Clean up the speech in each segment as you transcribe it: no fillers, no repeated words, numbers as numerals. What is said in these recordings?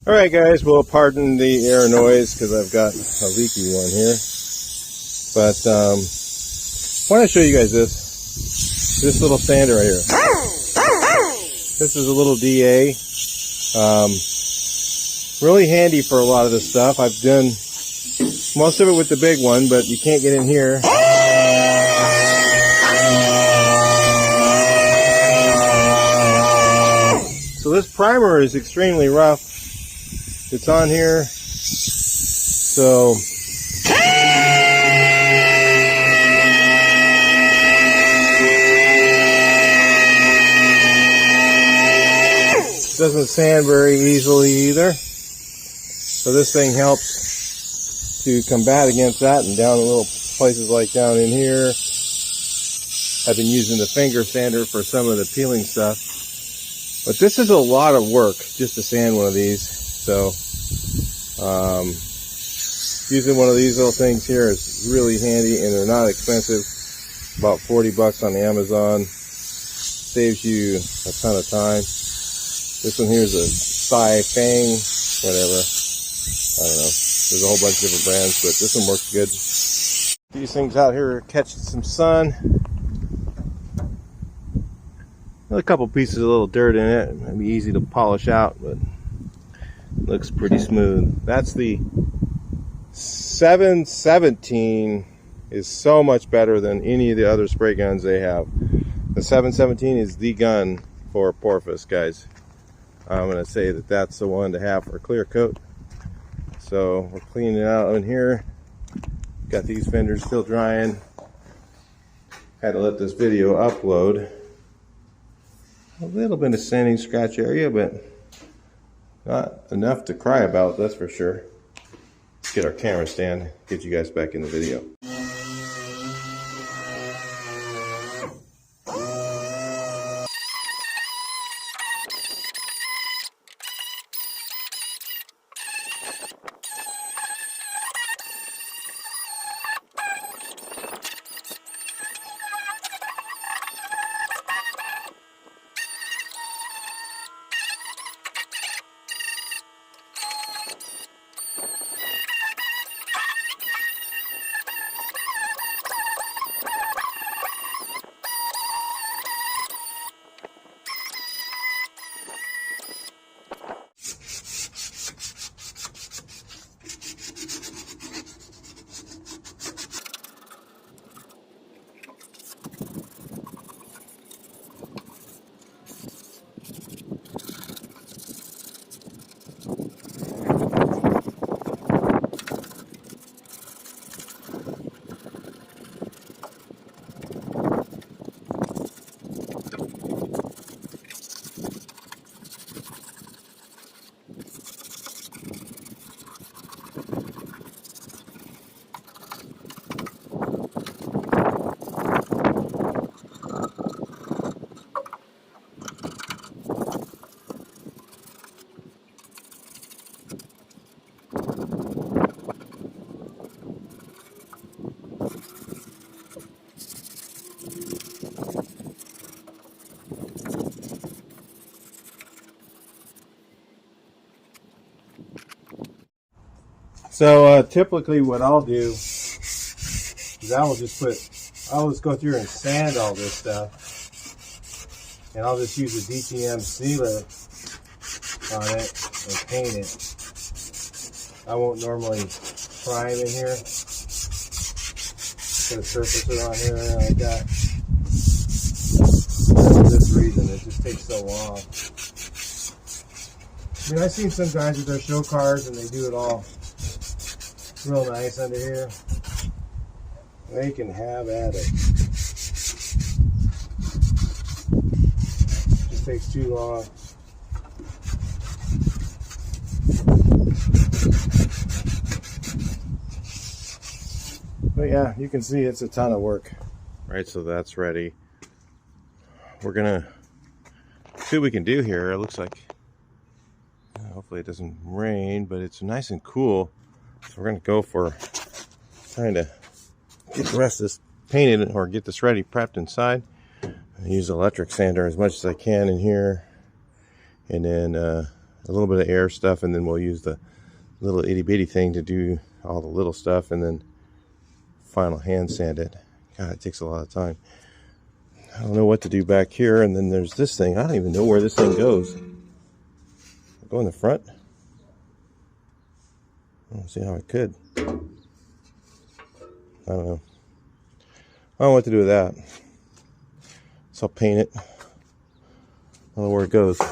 Alright guys, well pardon the air noise because I've got a leaky one here. But I want to show you guys this little sander right here. This is a little DA. Really handy for a lot of this stuff. I've done most of it with the big one, but you can't get in here. So this primer is extremely rough. It's on here, so it doesn't sand very easily either. So this thing helps to combat against that, and down in little places like down in here. I've been using the finger sander for some of the peeling stuff. But this is a lot of work just to sand one of these. So using one of these little things here is really handy, and they're not expensive. About 40 bucks on Amazon. Saves you a ton of time. This one here is a Fang, whatever. I don't know. There's a whole bunch of different brands, but this one works good. These things out here are catching some sun. A couple pieces of little dirt in it. It'd be easy to polish out, but looks pretty smooth. That's the 717 is so much better than any of the other spray guns they have. The 717 is the gun for Porpoise, guys. I'm going to say that that's the one to have for clear coat. So we're cleaning it out in here. Got these fenders still drying. Had to let this video upload. A little bit of sanding scratch area, but not enough to cry about, that's for sure. Let's get our camera stand, get you guys back in the video. So typically what I'll do is I'll just go through and sand all this stuff, and I'll just use a DTM sealer on it and paint it. I won't normally prime in here. Put a surfacer on here like that. For this reason, it just takes so long. I mean, I've seen some guys with their show cars and they do it all real nice under here. They can have at it. Just takes too long. But yeah, you can see it's a ton of work. Right, so that's ready. We're gonna see what we can do here. It looks like, hopefully it doesn't rain, but it's nice and cool. So we're gonna go for trying to get the rest of this painted or get this ready, prepped inside. I use electric sander as much as I can in here, and then a little bit of air stuff, and then we'll use the little itty bitty thing to do all the little stuff, and then final hand sand it. God, it takes a lot of time. I don't know what to do back here. And then there's this thing. I don't even know where this thing goes. Go in the front. I don't see how I could. I don't know. I don't know what to do with that. So I'll paint it. I don't know where it goes. I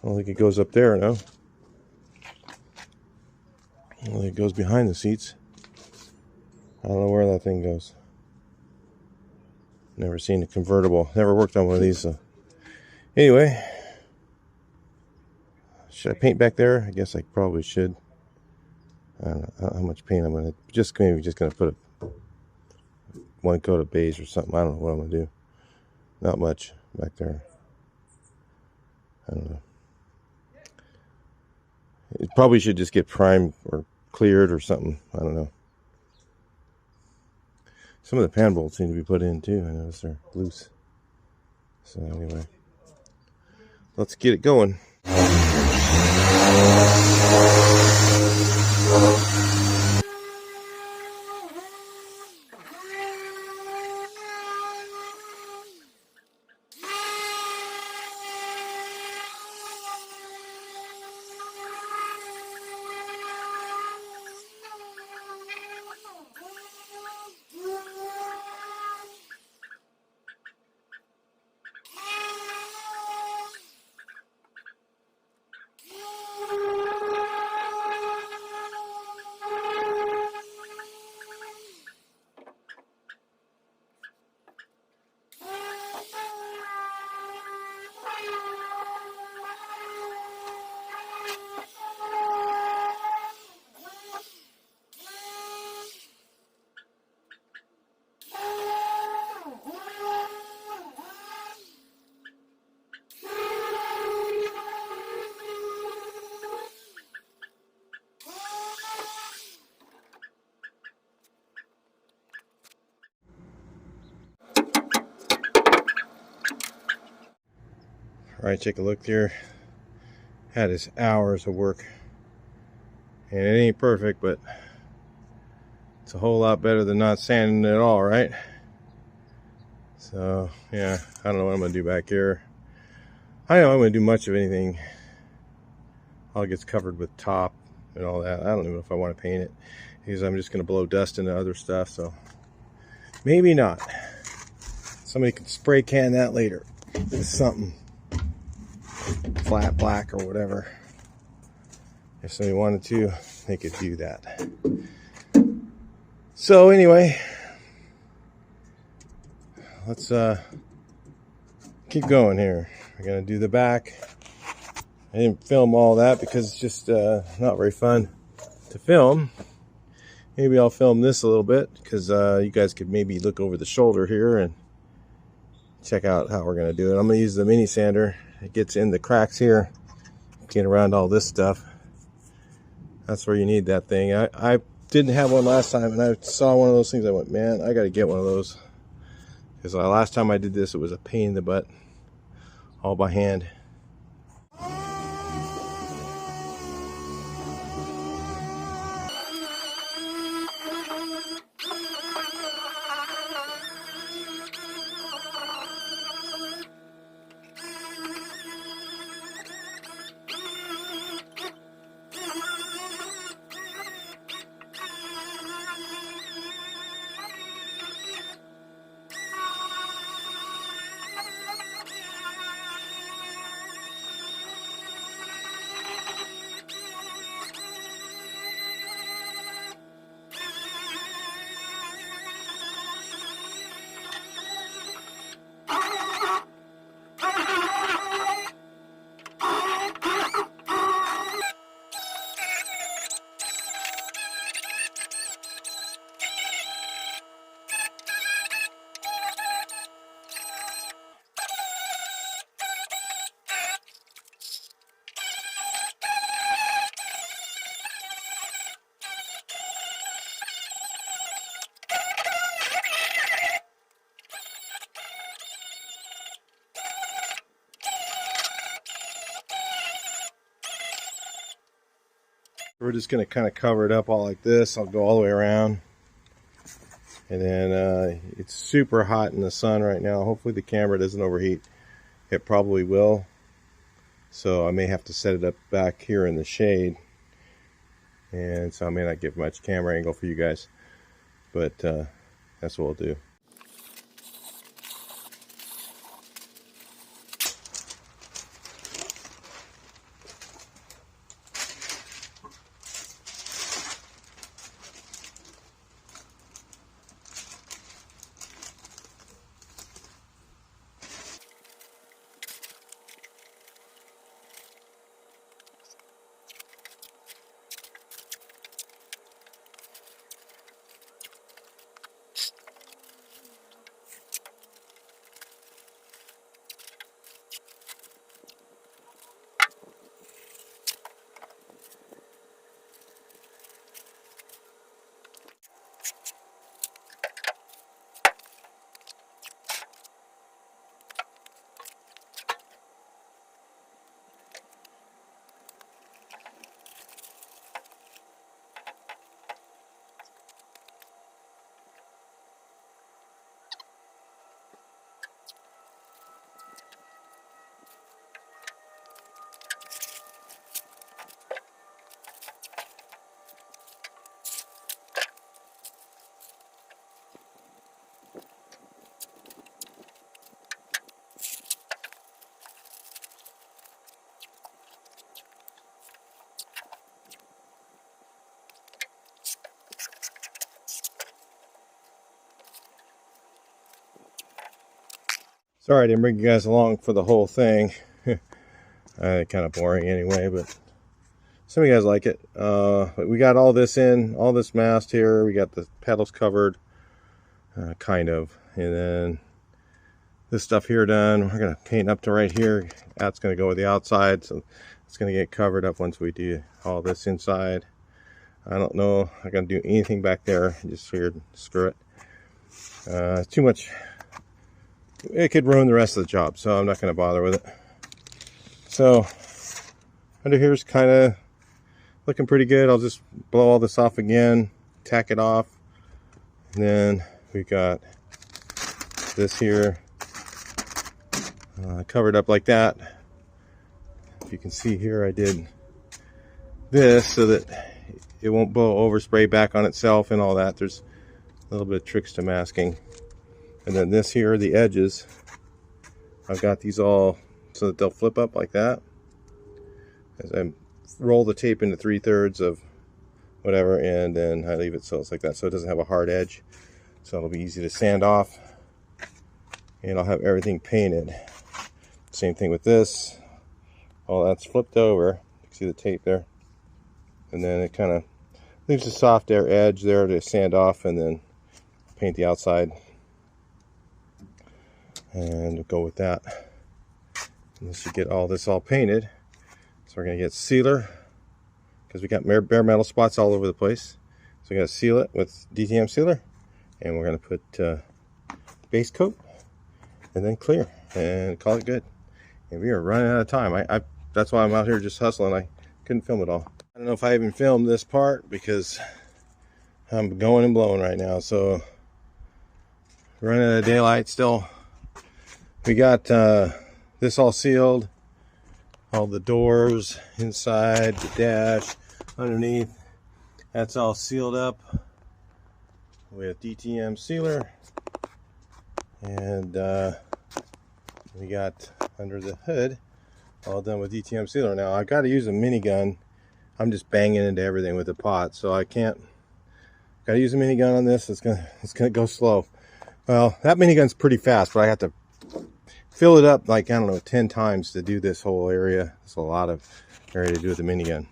don't think it goes up there, no. I don't think it goes behind the seats. I don't know where that thing goes. Never seen a convertible. Never worked on one of these. So. Anyway, should I paint back there? I guess I probably should. I don't know how much paint I'm gonna. Maybe just gonna put one coat of beige or something. I don't know what I'm gonna do. Not much back there. I don't know. It probably should just get primed or cleared or something. I don't know. Some of the pan bolts need to be put in too. I notice they're loose. So anyway, let's get it going. All right, take a look here. Had his hours of work, and it ain't perfect, but it's a whole lot better than not sanding at all, right? So yeah, I don't know what I'm gonna do back here. I don't know I'm gonna do much of anything. All gets covered with top and all that. I don't even know if I want to paint it, because I'm just gonna blow dust into other stuff. So maybe not. Somebody could spray can that later with something flat black or whatever. If somebody wanted to, they could do that. So anyway, let's keep going here. We're gonna do the back. I didn't film all that because it's just not very fun to film. Maybe I'll film this a little bit, because you guys could maybe look over the shoulder here and check out how we're gonna do it. I'm gonna use the mini sander. It gets in the cracks here, get around all this stuff. That's where you need that thing. I didn't have one last time, and I saw one of those things. I went, man, I got to get one of those, because last time I did this, it was a pain in the butt, all by hand. We're just going to kind of cover it up all like this. I'll go all the way around. And then it's super hot in the sun right now. Hopefully the camera doesn't overheat. It probably will. So I may have to set it up back here in the shade. And so I may not get much camera angle for you guys. But that's what we'll do. Sorry I didn't bring you guys along for the whole thing. Kind of boring anyway, but some of you guys like it. But we got all this in, all this mast here. We got the pedals covered, kind of. And then this stuff here done. We're going to paint up to right here. That's going to go with the outside, so it's going to get covered up once we do all this inside. I don't know I'm going to do anything back there. I just figured, screw it. Too much. It could ruin the rest of the job, so I'm not going to bother with it. So under here's kind of looking pretty good. I'll just blow all this off again, tack it off, and then we got this here covered up like that. If you can see here, I did this so that it won't blow overspray back on itself and all that. There's a little bit of tricks to masking. And then this here, the edges, I've got these all so that they'll flip up like that. As I roll the tape into 3/3 of whatever, and then I leave it so it's like that, so it doesn't have a hard edge. So it'll be easy to sand off. And I'll have everything painted. Same thing with this. All that's flipped over. You can see the tape there. And then it kind of leaves a soft air edge there to sand off, and then paint the outside. And we'll go with that. And this should get all this all painted. So we're going to get sealer, because we got bare metal spots all over the place. So we got to seal it with DTM sealer. And we're going to put base coat and then clear and call it good. And we are running out of time. That's why I'm out here just hustling. I couldn't film it all. I don't know if I even filmed this part because I'm going and blowing right now. So running out of daylight still. We got this all sealed, all the doors inside, the dash, underneath. That's all sealed up with DTM sealer. And we got under the hood all done with DTM sealer. Now I got to use a minigun. I'm just banging into everything with the pot, so I can't. Got to use a minigun on this. It's gonna go slow. Well, that minigun's pretty fast, but I have to fill it up like, I don't know, 10 times to do this whole area. It's a lot of area to do with the minigun.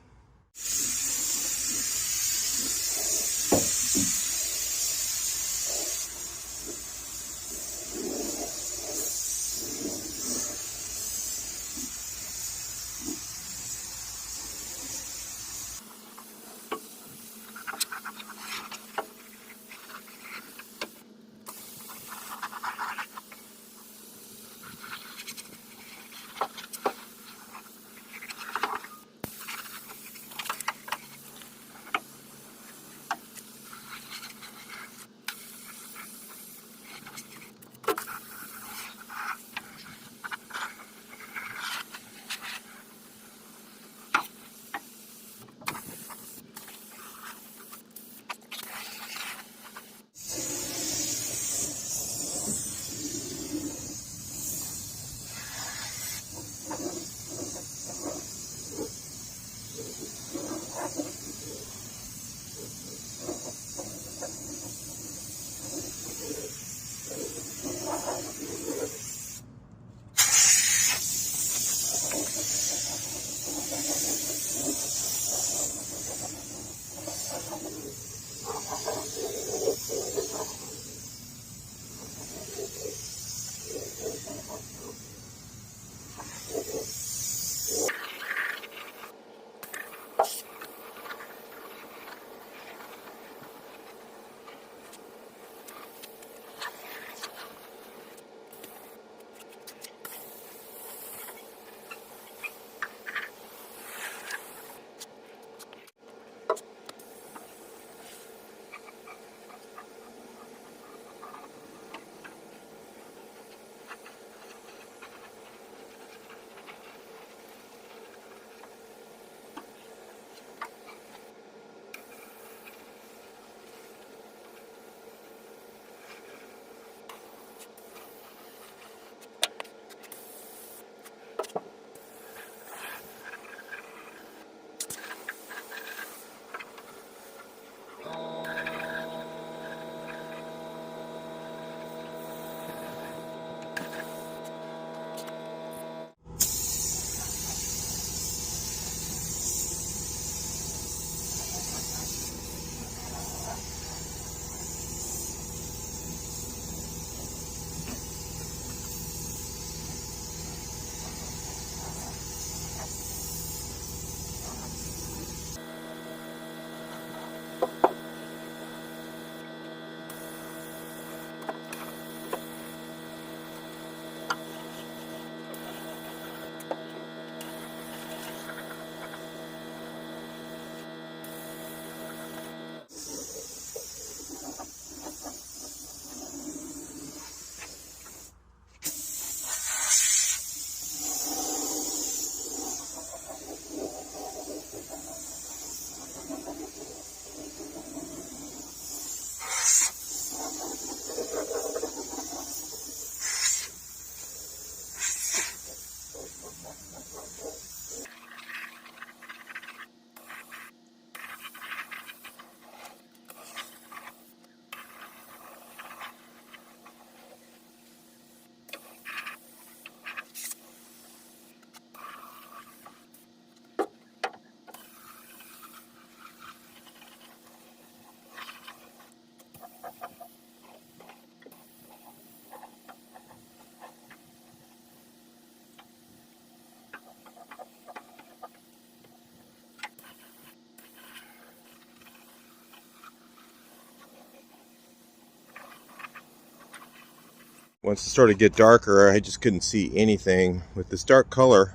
Once it started to get darker, I just couldn't see anything. With this dark color,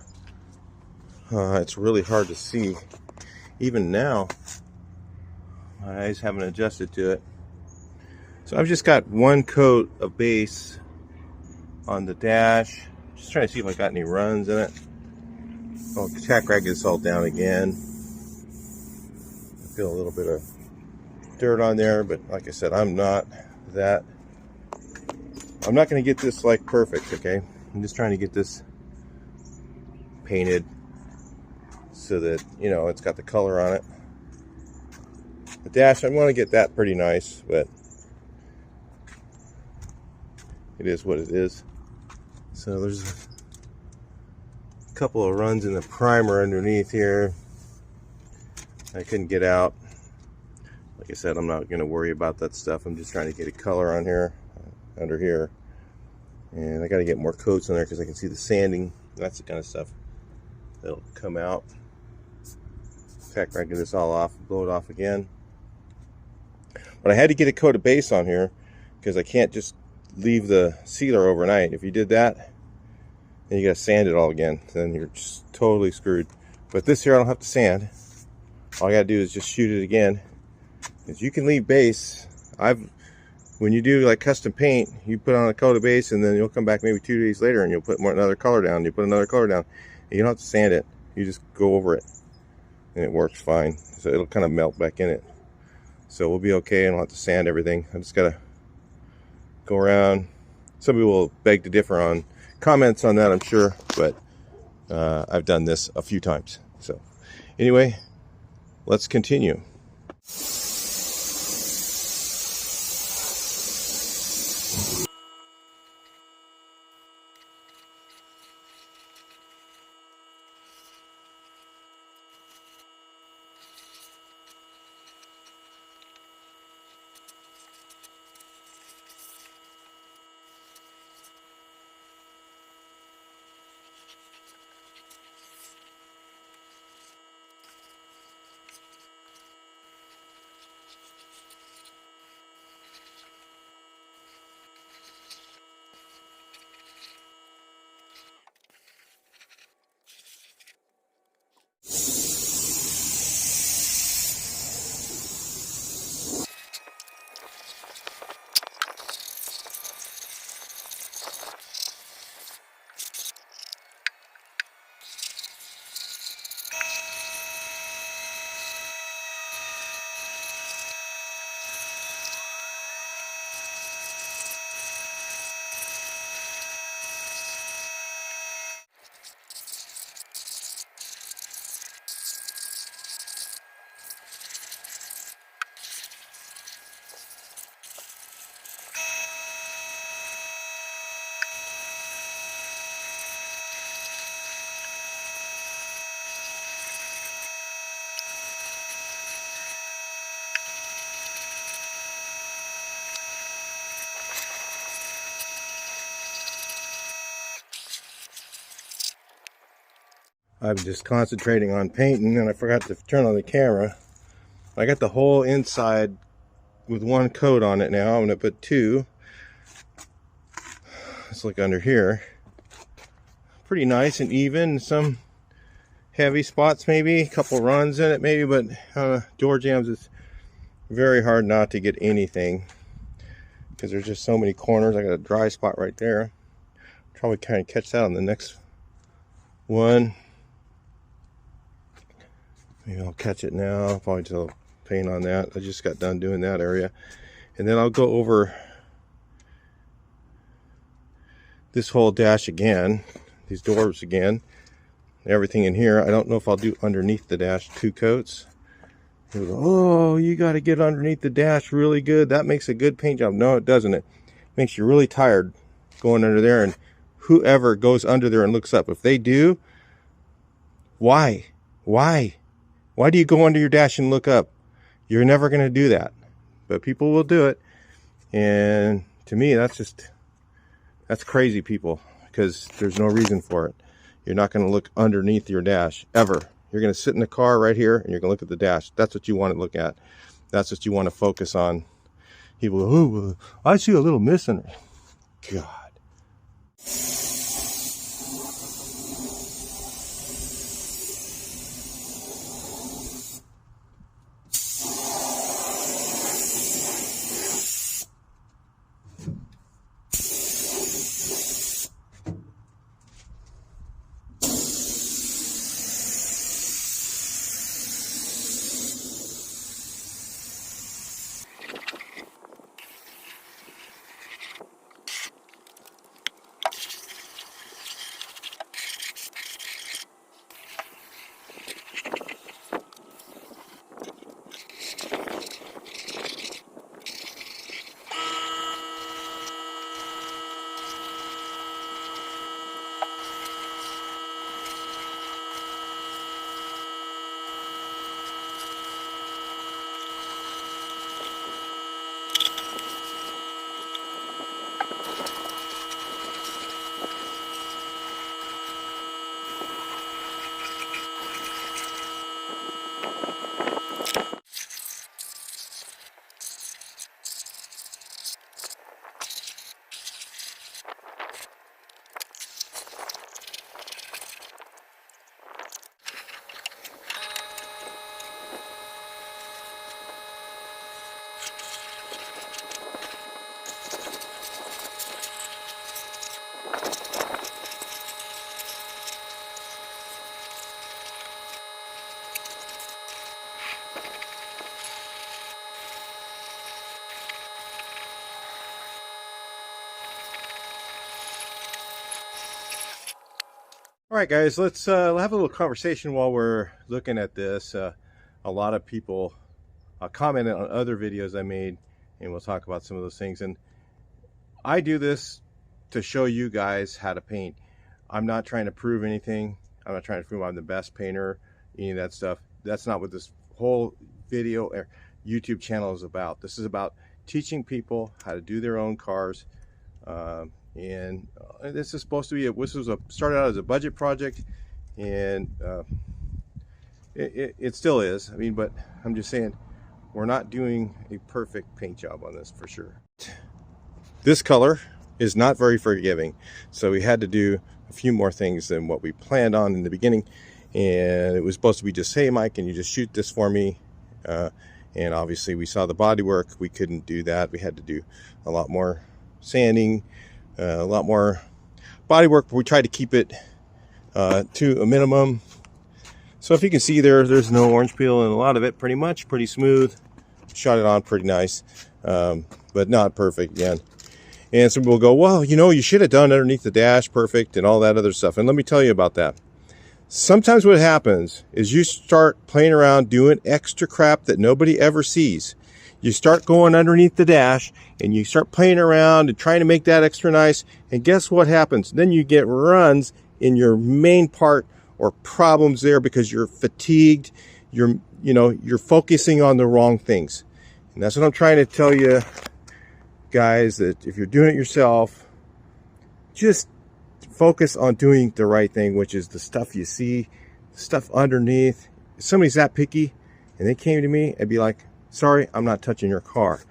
it's really hard to see. Even now, my eyes haven't adjusted to it. So I've just got one coat of base on the dash. Just trying to see if I got any runs in it. Oh, tack rag is all down again. I feel a little bit of dirt on there, but like I said, I'm not going to get this like perfect, okay? I'm just trying to get this painted so that, you know, it's got the color on it. The dash, I want to get that pretty nice, but it is what it is. So there's a couple of runs in the primer underneath here. I couldn't get out. Like I said, I'm not going to worry about that stuff. I'm just trying to get a color on here, under here. And I got to get more coats on there because I can see the sanding. That's the kind of stuff that'll come out. In fact, I get this all off, blow it off again. But I had to get a coat of base on here because I can't just leave the sealer overnight. If you did that, then you got to sand it all again. Then you're just totally screwed. But this here I don't have to sand. All I got to do is just shoot it again. Because you can leave base. When you do like custom paint, you put on a coat of base and then you'll come back maybe 2 days later and you'll put another color down. You put another color down. And you don't have to sand it. You just go over it. And it works fine. So it'll kind of melt back in it. So we'll be okay. I don't have to sand everything. I just got to go around. Some people will beg to differ on comments on that, I'm sure. But I've done this a few times. So anyway, let's continue. I'm just concentrating on painting and I forgot to turn on the camera. I got the whole inside with one coat on it now. I'm going to put two. Let's look under here. Pretty nice and even. Some heavy spots maybe, a couple runs in it maybe, but door jambs is very hard not to get anything because there's just so many corners. I got a dry spot right there. Probably kind of catch that on the next one. Maybe I'll catch it now. Probably just paint on that. I just got done doing that area. And then I'll go over this whole dash again. These doors again. Everything in here. I don't know if I'll do underneath the dash 2 coats. Go, oh, you got to get underneath the dash really good. That makes a good paint job. No, it doesn't. It makes you really tired going under there. And whoever goes under there and looks up, if they do, why? Why do you go under your dash and look up? You're never going to do that. But people will do it. And to me, that's crazy, people, because there's no reason for it. You're not going to look underneath your dash, ever. You're going to sit in the car right here, and you're going to look at the dash. That's what you want to look at. That's what you want to focus on. People go, oh, I see a little missing. God. All right, guys, let's have a little conversation while we're looking at this. A lot of people commented on other videos I made, and we'll talk about some of those things. And I do this to show you guys how to paint. I'm not trying to prove anything. I'm not trying to prove I'm the best painter, any of that stuff. That's not what this whole video or YouTube channel is about. This is about teaching people how to do their own cars. And this is supposed to be started out as a budget project, and it still is. I mean, but I'm just saying we're not doing a perfect paint job on this for sure. This color is not very forgiving, so we had to do a few more things than what we planned on in the beginning. And it was supposed to be just, hey Mike, can you just shoot this for me? And obviously we saw the body work. We couldn't do that. We had to do a lot more sanding, a lot more body work. We tried to keep it to a minimum. So if you can see there's no orange peel, and a lot of it pretty smooth. Shot it on pretty nice, but not perfect again. And some people go, well, you know, you should have done underneath the dash perfect and all that other stuff. And let me tell you about that. Sometimes what happens is you start playing around doing extra crap that nobody ever sees. You start going underneath the dash and you start playing around and trying to make that extra nice. And guess what happens? Then you get runs in your main part or problems there because you're fatigued. You're focusing on the wrong things. And that's what I'm trying to tell you guys, that if you're doing it yourself, just focus on doing the right thing, which is the stuff you see, the stuff underneath. If somebody's that picky and they came to me, I'd be like, sorry, I'm not touching your car.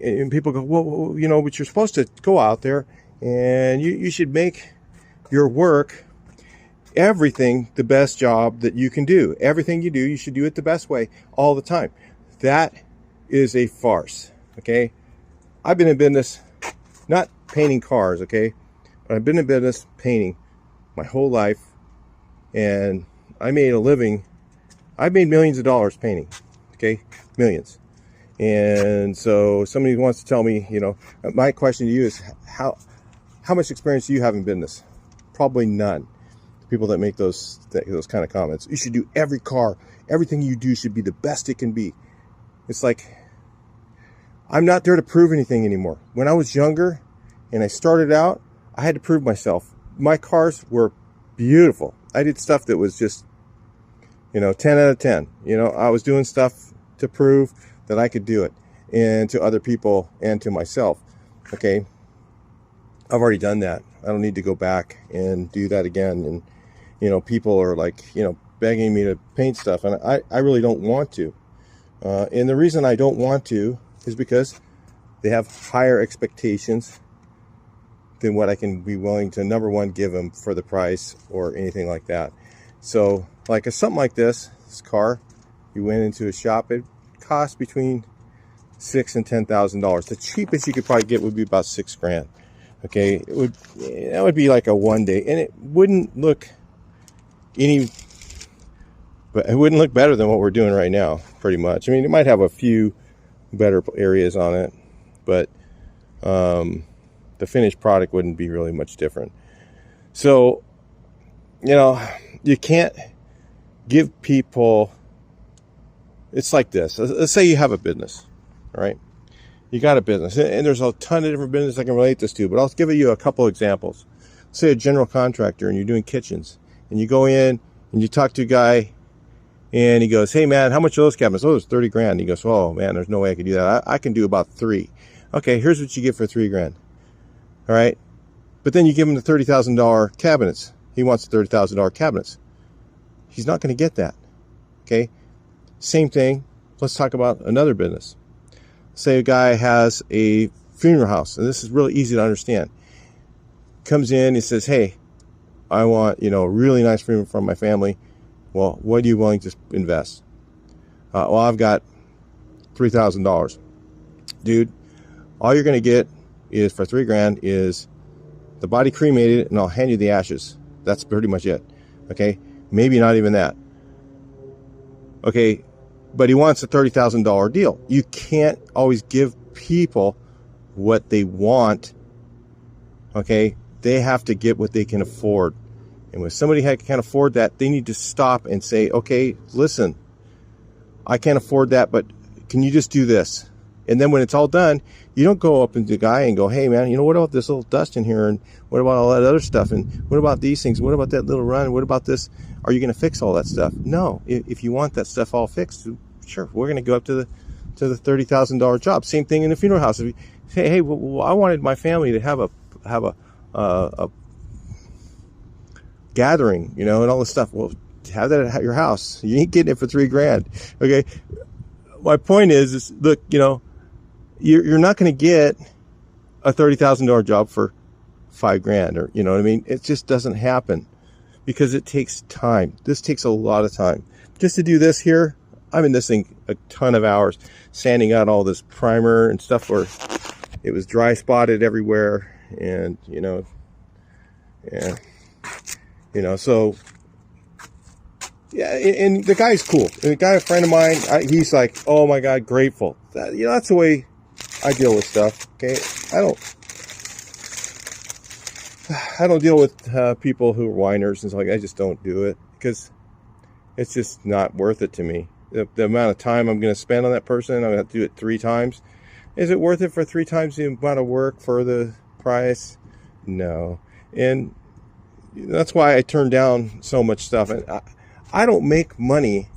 And people go, well, you know, but you're supposed to go out there and you should make your work, everything, the best job that you can do. Everything you do, you should do it the best way all the time. That is a farce, okay? I've been in business, not painting cars, okay? But I've been in business painting my whole life, and I made a living. I've made millions of dollars painting, okay? Millions. And so somebody wants to tell me, you know, my question to you is how much experience do you have in business? Probably none. People that make those kind of comments. You should do every car, everything you do should be the best it can be. It's like, I'm not there to prove anything anymore. When I was younger and I started out, I had to prove myself. My cars were beautiful. I did stuff that was just, you know, 10 out of 10. You know, I was doing stuff to prove that I could do it, and to other people and to myself. Okay, I've already done that. I don't need to go back and do that again. And, you know, people are like, you know, begging me to paint stuff, and I really don't want to. And the reason I don't want to is because they have higher expectations than what I can be willing to, number one, give them for the price or anything like that. So like something like this car, you went into a shop, it costs between $6,000 and $10,000. The cheapest you could probably get would be about $6,000. Okay, that would be like a one day, and it wouldn't look but it wouldn't look better than what we're doing right now, pretty much. I mean, it might have a few better areas on it, but the finished product wouldn't be really much different. So, you know, you can't give people, it's like this. Let's say you have a business, all right? You got a business, and there's a ton of different businesses I can relate this to, but I'll give you a couple examples. Say a general contractor, and you're doing kitchens, and you go in and you talk to a guy, and he goes, hey man, how much are those cabinets? Oh, it's $30,000. He goes, oh man, there's no way I can do that. I can do about 3. Okay, here's what you get for $3,000. All right, but then you give him the $30,000 cabinets. He wants the $30,000 cabinets. He's not going to get that. Okay, same thing. Let's talk about another business. Say a guy has a funeral house, and this is really easy to understand. Comes in, he says, hey, I want, you know, a really nice funeral for my family. Well, what are you willing to invest? Well, I've got $3,000. Dude, all you're going to get is for $3,000 is the body cremated, and I'll hand you the ashes. That's pretty much it. Okay, maybe not even that. Okay, but he wants a $30,000 deal. You can't always give people what they want. Okay, they have to get what they can afford. And when somebody can't afford that, they need to stop and say, okay, listen, I can't afford that, but can you just do this? And then when it's all done, you don't go up to the guy and go, hey man, you know, what about this little dust in here? And what about all that other stuff? And what about these things? What about that little run? What about this? Are you going to fix all that stuff? No. If you want that stuff all fixed, sure, we're going to go up to the $30,000 job. Same thing in the funeral house. If you say, hey, well, I wanted my family to have a gathering, you know, and all this stuff. Well, have that at your house. You ain't getting it for $3,000. Okay. My point is look, you know, you're not going to get a $30,000 job for $5,000, or, you know what I mean? It just doesn't happen because it takes time. This takes a lot of time. Just to do this here, I'm in this thing a ton of hours, sanding out all this primer and stuff where it was dry spotted everywhere, and, you know, yeah. You know, so, yeah, and the guy's cool. And the guy, a friend of mine, he's like, oh my God, grateful. You know, that's the way I deal with stuff, okay? I don't deal with people who are whiners and stuff like that. I just don't do it because it's just not worth it to me. The amount of time I'm going to spend on that person, I'm going to have to do it 3 times. Is it worth it for 3 times the amount of work for the price? No. And that's why I turn down so much stuff. And I don't make money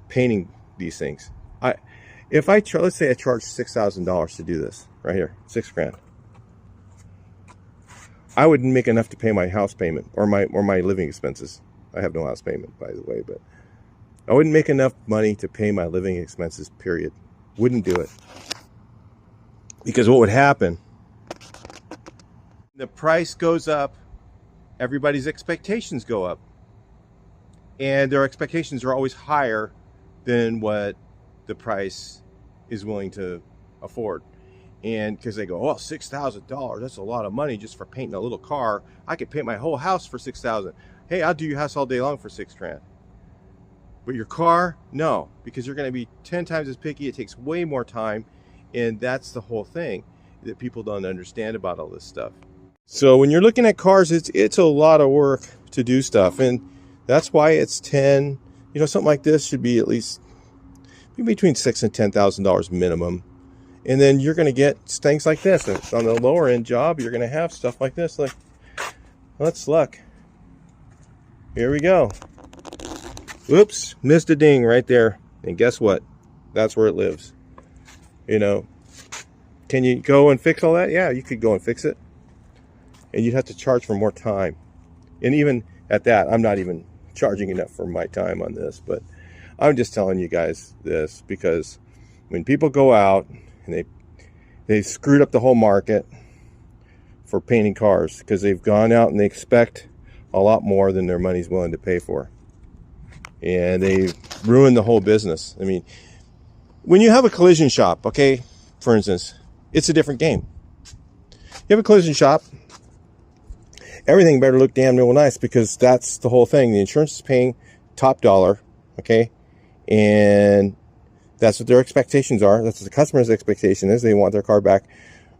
painting these things. Let's say I charge $6,000 to do this right here, $6,000. I wouldn't make enough to pay my house payment or my living expenses. I have no house payment, by the way, but I wouldn't make enough money to pay my living expenses, period. Wouldn't do it. Because what would happen, the price goes up, everybody's expectations go up. And their expectations are always higher than what the price is willing to afford. And because they go, oh, $6,000, that's a lot of money just for painting a little car. I could paint my whole house for $6,000. Hey, I'll do your house all day long for $6,000. But your car, no, because you're going to be 10 times as picky. It takes way more time. And that's the whole thing that people don't understand about all this stuff. So when you're looking at cars, it's a lot of work to do stuff. And that's why it's 10, you know, something like this should be at least between $6,000 and $10,000 minimum. And then you're going to get things like this. On the lower end job, you're going to have stuff like this. Like, let's look. Here we go. Oops, missed a ding right there. And guess what? That's where it lives. You know, can you go and fix all that? Yeah, you could go and fix it. And you'd have to charge for more time. And even at that, I'm not even charging enough for my time on this. But I'm just telling you guys this because when people go out and they screwed up the whole market for painting cars, because they've gone out and they expect a lot more than their money's willing to pay for. And they ruined the whole business. I mean, when you have a collision shop, okay, for instance, it's a different game. You have a collision shop, everything better look damn real nice, because that's the whole thing. The insurance is paying top dollar, okay? And that's what their expectations are. That's what the customer's expectation is. They want their car back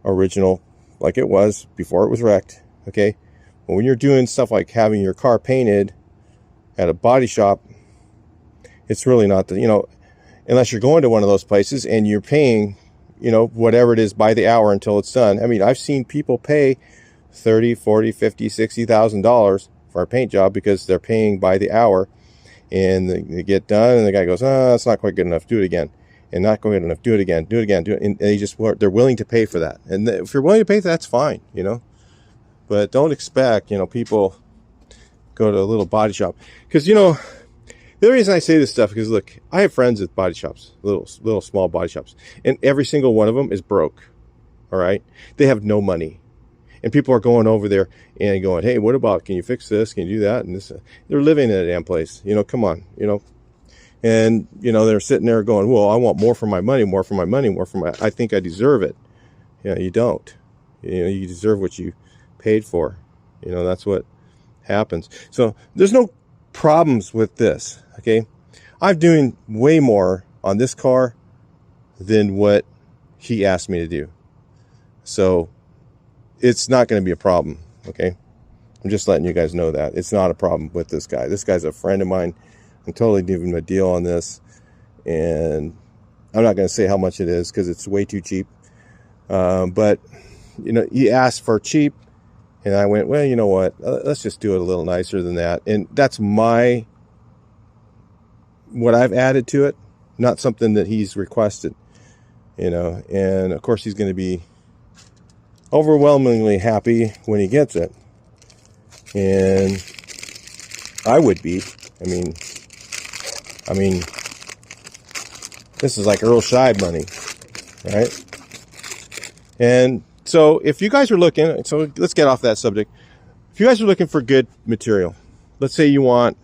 original, like it was before it was wrecked, okay? But when you're doing stuff like having your car painted at a body shop, it's really not the, you know, unless you're going to one of those places and you're paying, you know, whatever it is by the hour until it's done. I mean, I've seen people pay $30, $40, $50, $60,000 for a paint job because they're paying by the hour, and they get done and the guy goes, oh, that's not quite good enough, do it again. And not good enough, do it again, do it again, do it. And they're willing to pay for that. And if you're willing to pay for that, that's fine, you know. But don't expect, you know, people go to a little body shop. Because, you know, the reason I say this stuff, because look, I have friends at body shops, little small body shops, and every single one of them is broke. All right, they have no money, and people are going over there and going, "Hey, what about? Can you fix this? Can you do that?" And this, they're living in a damn place. You know, come on, you know, and you know they're sitting there going, "Well, I want more for my money, more for my money, more for my. I think I deserve it." You know, you don't. You know, you deserve what you paid for. You know, that's what happens. So there's no problems with this. Okay, I'm doing way more on this car than what he asked me to do, so it's not going to be a problem. Okay, I'm just letting you guys know that it's not a problem with this guy. This guy's a friend of mine. I'm totally giving him a deal on this, and I'm not going to say how much it is because it's way too cheap. But you know, he asked for cheap, and I went, well, you know what? Let's just do it a little nicer than that. And that's what I've added to it, not something that he's requested, you know. And of course he's going to be overwhelmingly happy when he gets it, and I would be. I mean this is like Earl Scheib money, right? And so if you guys are looking, so let's get off that subject. If you guys are looking for good material, let's say you want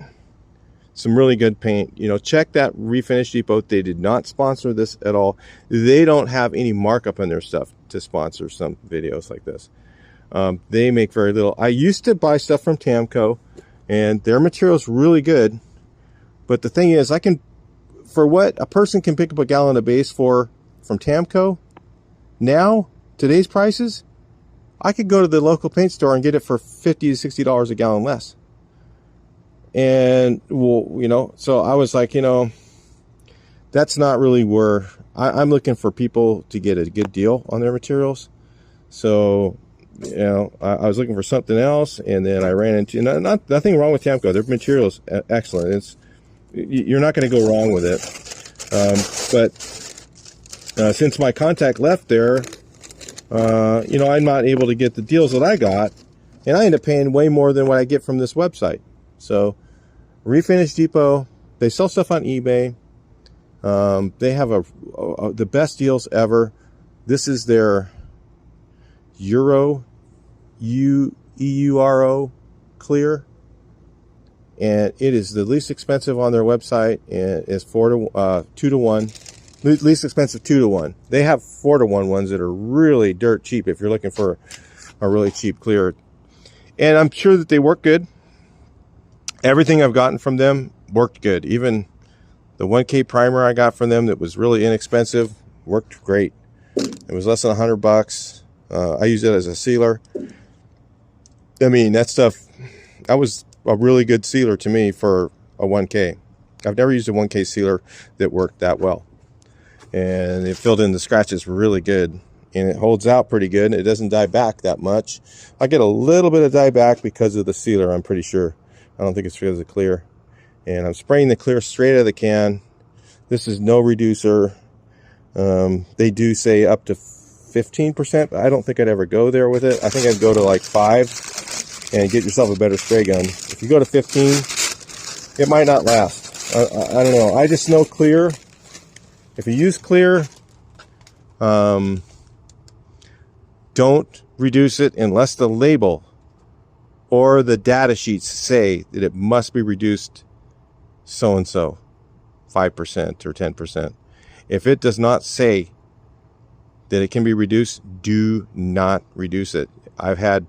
some really good paint, you know, check that Refinish Depot. They did not sponsor this at all. They don't have any markup on their stuff to sponsor some videos like this. They make very little. I used to buy stuff from Tamco, and their material is really good. But the thing is, for what a person can pick up a gallon of base for from Tamco, now, today's prices, I could go to the local paint store and get it for $50 to $60 a gallon less. And, well, you know, so I was like, you know, that's not really where I'm looking for people to get a good deal on their materials. So, you know, I was looking for something else, and then I ran into, nothing wrong with Tamco. Their material's excellent. You're not going to go wrong with it. But since my contact left there, you know, I'm not able to get the deals that I got, and I end up paying way more than what I get from this website. So Refinish Depot, they sell stuff on eBay. They have the best deals ever. This is their Euro EURO clear, and it is the least expensive on their website, and it's 2 to 1. Least expensive 2 to 1. They have 4 to 1 ones that are really dirt cheap if you're looking for a really cheap clear. And I'm sure that they work good. Everything I've gotten from them worked good. Even the 1K primer I got from them that was really inexpensive worked great. It was less than $100. I used it as a sealer. I mean, that was a really good sealer to me for a 1K. I've never used a 1K sealer that worked that well. And it filled in the scratches really good, and it holds out pretty good, and it doesn't die back that much. I get a little bit of die back because of the sealer, I'm pretty sure. I don't think it's because of the clear. And I'm spraying the clear straight out of the can. This is no reducer. They do say up to 15%, but I don't think I'd ever go there with it. I think I'd go to like 5 and get yourself a better spray gun. If you go to 15, it might not last. I don't know. I just know clear. If you use clear, don't reduce it unless the label or the data sheets say that it must be reduced so and so 5% or 10%. If it does not say that it can be reduced, do not reduce it. I've had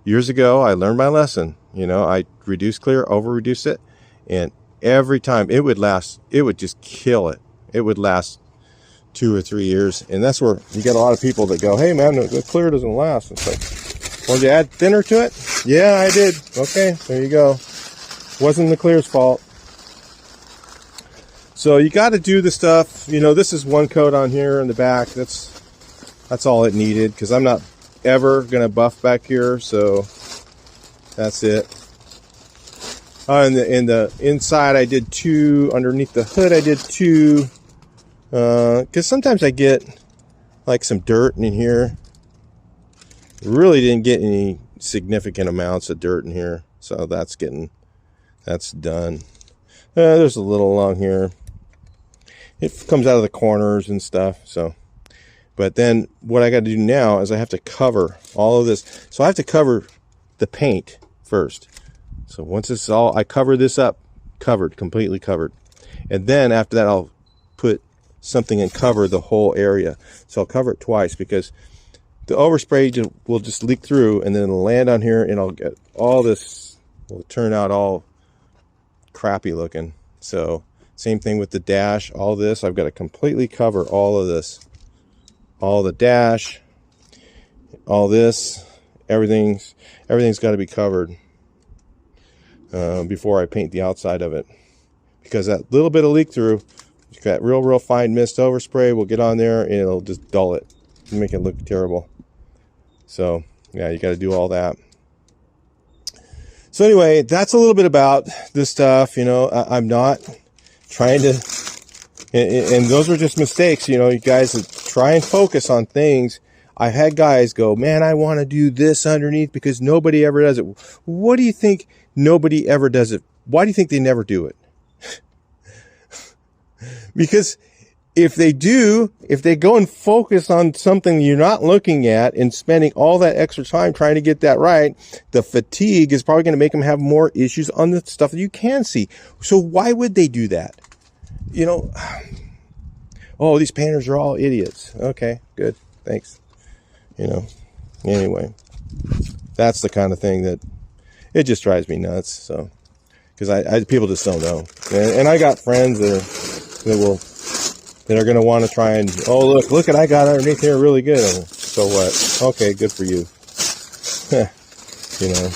years ago, I learned my lesson. You know, I reduced clear, over reduced it, and every time it would last, it would just kill it. It would last 2 or 3 years, and that's where you get a lot of people that go, hey man, the clear doesn't last. It's like, well, did you add thinner to it? Yeah, I did. Okay, there you go. Wasn't the clear's fault. So you got to do the stuff. You know, this is one coat on here in the back. That's all it needed, because I'm not ever gonna buff back here, so that's it. In the inside, I did 2. Underneath the hood, I did 2. Because sometimes I get like some dirt in here. Really didn't get any significant amounts of dirt in here, so that's done. There's a little along here. It comes out of the corners and stuff. So, but then what I got to do now is I have to cover all of this. So I have to cover the paint first. So once it's all, I cover this up, completely covered, and then after that I'll put something and cover the whole area. So I'll cover it twice, because the overspray will just leak through, and then it'll land on here, and I'll get all this, will turn out all crappy looking. So same thing with the dash. All this, I've got to completely cover all of this, all the dash, all this, everything's got to be covered before I paint the outside of it, because that little bit of leak through, that real fine mist overspray will get on there and it'll just dull it and make it look terrible. So yeah, you got to do all that. So anyway, that's a little bit about this stuff. You know, I'm not trying to, and those were just mistakes. You know, you guys try and focus on things. I've had guys go, man, I want to do this underneath because nobody ever does it. What do you think nobody ever does it? Why do you think they never do it? Because if they go and focus on something you're not looking at and spending all that extra time trying to get that right, the fatigue is probably going to make them have more issues on the stuff that you can see. So why would they do that? You know, oh, these painters are all idiots. Okay, good. Thanks. You know, anyway, that's the kind of thing that it just drives me nuts. So, because people just don't know. And I got friends that are going to want to try and, oh, look what I got underneath here, really good. So what? Okay, good for you. You know,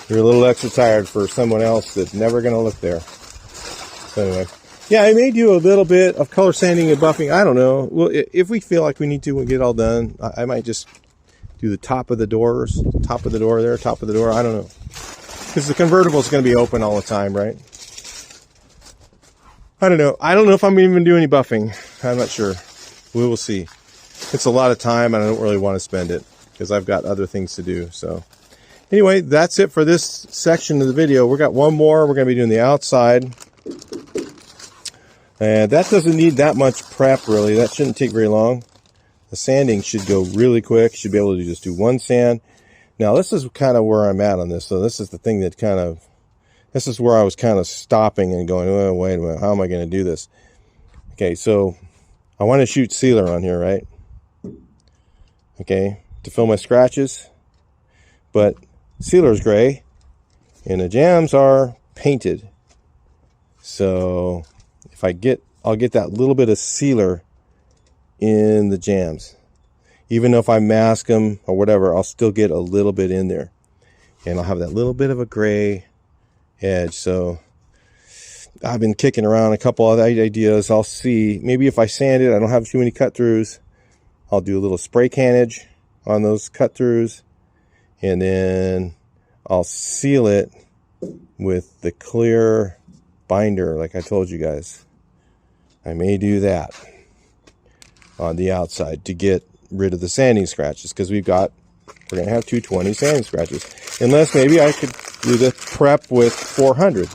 you're a little extra tired for someone else that's never going to look there. So anyway, yeah, I may do a little bit of color sanding and buffing. I don't know. Well, if we feel like we need to, we'll get it all done. I might just do the top of the doors, top of the door there, top of the door. I don't know. Because the convertible is going to be open all the time, right? I don't know. I don't know if I'm even doing any buffing. I'm not sure. We will see. It's a lot of time, and I don't really want to spend it because I've got other things to do. So anyway, that's it for this section of the video. We've got one more. We're going to be doing the outside. And that doesn't need that much prep, really. That shouldn't take very long. The sanding should go really quick. Should be able to just do one sand. Now, this is kind of where I'm at on this. So this is the thing that this is where I was kind of stopping and going, oh, wait a minute, how am I going to do this? Okay, so I want to shoot sealer on here, right? Okay, to fill my scratches. But sealer is gray, and the jambs are painted. So if I'll get that little bit of sealer in the jambs. Even if I mask them or whatever, I'll still get a little bit in there. And I'll have that little bit of a gray edge. So I've been kicking around a couple other ideas. I'll see. Maybe if I sand it, I don't have too many cut throughs, I'll do a little spray cannage on those cut throughs. And then I'll seal it with the clear binder like I told you guys. I may do that on the outside to get rid of the sanding scratches, because we're going to have 220 sanding scratches. Unless maybe I could do the prep with 400.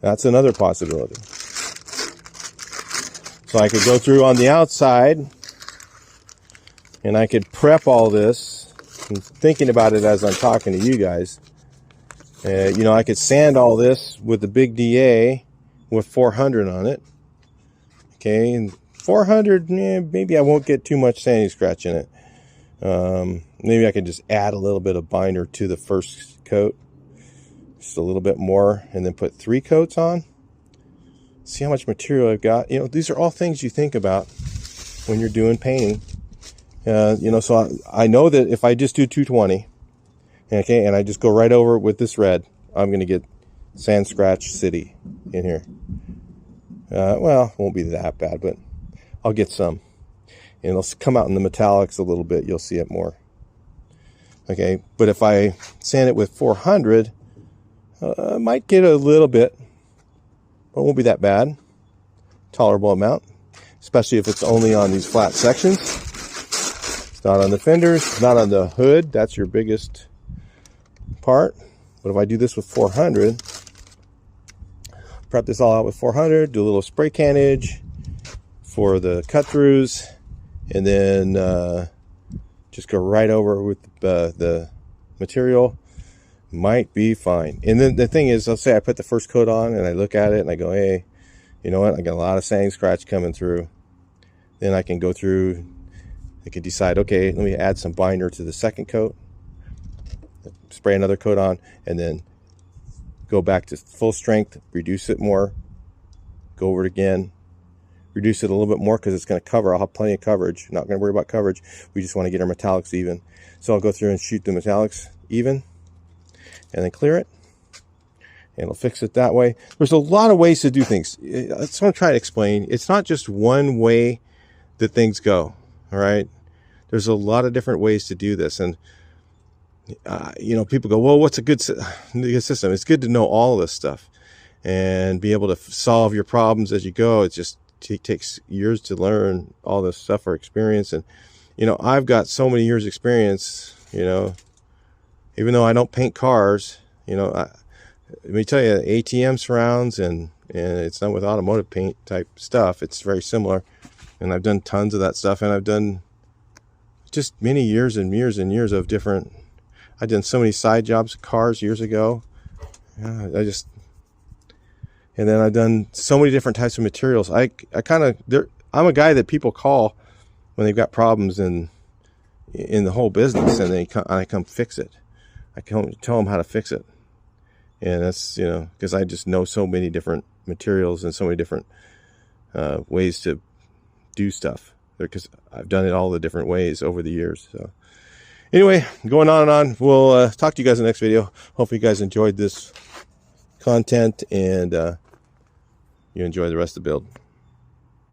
That's another possibility. So I could go through on the outside and I could prep all this. I'm thinking about it as I'm talking to you guys. You know, I could sand all this with the big DA with 400 on it. Okay, and 400, maybe I won't get too much sanding scratch in it. Maybe I could just add a little bit of binder to the first coat, just a little bit more, and then put 3 coats on. See how much material I've got. You know, these are all things you think about when you're doing painting. You know, so I know that if I just do 220, okay, and I just go right over it with this red, I'm going to get sand scratch city in here. Well, it won't be that bad, but I'll get some. And it'll come out in the metallics a little bit. You'll see it more. Okay, but if I sand it with 400, I might get a little bit, but it won't be that bad. Tolerable amount, especially if it's only on these flat sections. It's not on the fenders, not on the hood. That's your biggest part. But if I do this with 400, prep this all out with 400, do a little spray cannage for the cut throughs, and then just go right over with the material, might be fine. And then the thing is, let's say I put the first coat on and I look at it and I go, hey, you know what, I got a lot of sanding scratch coming through. Then I can go through, I can decide, okay, let me add some binder to the second coat, spray another coat on, and then go back to full strength, reduce it more, go over it again, reduce it a little bit more because it's going to cover. I'll have plenty of coverage. Not going to worry about coverage. We just want to get our metallics even. So I'll go through and shoot the metallics even and then clear it. And it'll fix it that way. There's a lot of ways to do things. That's what I'm trying to explain. It's not just one way that things go. All right. There's a lot of different ways to do this. And, you know, people go, well, what's a good system? It's good to know all of this stuff and be able to solve your problems as you go. It just takes years to learn all this stuff or experience. And, you know, I've got so many years experience, you know, even though I don't paint cars, you know, let me tell you, ATM surrounds and it's done with automotive paint type stuff. It's very similar. And I've done tons of that stuff. And I've done just many years and years and years of different, I've done so many side jobs with cars years ago. Yeah, and then I've done so many different types of materials. I'm a guy that people call when they've got problems in the whole business, and I come fix it. I come tell them how to fix it. And that's, you know, because I just know so many different materials and so many different ways to do stuff, because I've done it all the different ways over the years. So anyway, going on and on. We'll talk to you guys in the next video. Hope you guys enjoyed this content and you enjoy the rest of the build.